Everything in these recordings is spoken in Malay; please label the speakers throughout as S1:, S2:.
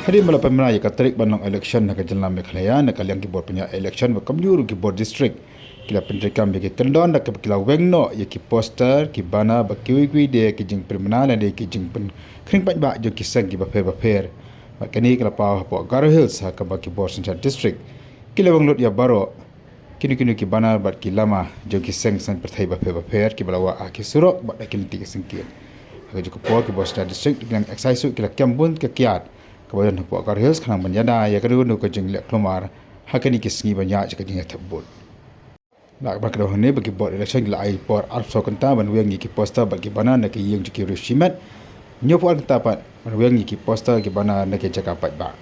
S1: Hari malam pemenang yang katarik bandang election nak jalan Meghalaya nak kalian kibor punya election berkamjuru kibor district kila penterikan bagi kendon nak kila wengno ya ki poster ki bana bakiwi de ki jing pemenang dan de ki jing pen kring pat ba jo ki sang ki bafer makani kila pa po Garo Hills ha ka baki bor central district kila wenglot ya baro kini ki bana bat ki lama jo ki sang perthai bafer ki balawa a ki surok bat ki ti ki singkir ha jo ko ki bor central district dengan exercise kila kambun ke kiat kemudian Puak Garo Hills kanang menjana ya kedua nu kejeng lek kelomar hakani kisngi banyak jika jeng tebut nak bakdo hone bagi board election la ai por arso kenta ban weng ki poster bagi bana nak yang jiki resimat nyopo kenta pat ban weng ki poster ki bana nak jaga pat ba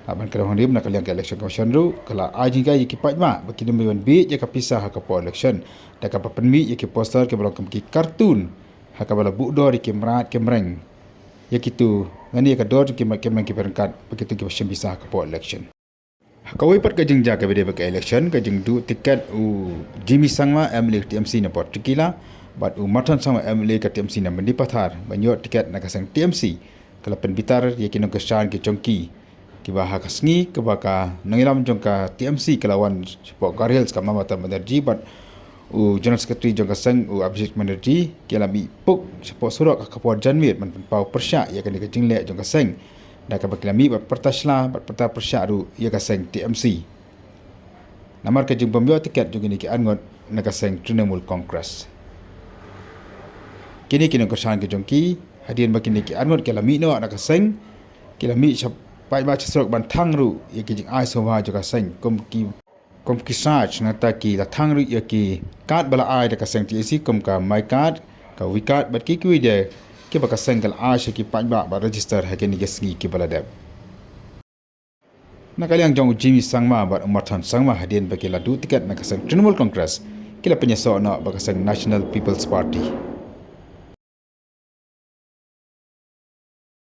S1: aban kedua hone nak kalian ke election commission ru kala ajing kai ki pat ba bagi demi bi jaka pisah ka por election dak ka penmi ki poster ke belakang ki kartun hakabala bukdo di kemerat kemreng ya kitu ngani ka dor ki ki berangkat begitu ki pasien bisa ke election kawai pat ka jengja ka bede ke election ka jeng du tiket Jimmy Sangma MLA TMC na pot tikila bat Martin Sangma MLA ka TMC na mendipathar banyo tiket na kasang TMC kala penbitar ya kinong kesan ki chongki ki baha kasngi ke baka nangilam jongka TMC kalawan Puak Garo Hills ka Mamata Banerjee bat General Secretary jangka sang Abhishek Banerjee kala mi puk sepo surok ka kapor janwit man pau persyak ya kani ka jinglek jangka sang dak ka bakila mi bat pertasla bat perta persyak ru ya ka sang TMC namar ka jing pembio tiket juga ni ki angot na ka sang Trinamool Congress kini ka sang ki jongki hadian bakini ki angot kala mi no na ka sang kala mi pai ba surok ban thang ru ya ki jing ai sowa jangka sang kom ki search nata ki la thang ri ya ki card bala ai da ka seng TC kom ka my card ka we card bat ki kui de ki ba ka seng kal a she ki pa ba register ha ke ni gesngi ki bala de na kaliang jong Jimmy Sangma bat Martin Sangma hadien ba ki la du tiket na ka seng Trinamool Congress ki la penyeso na ba ka seng National People's Party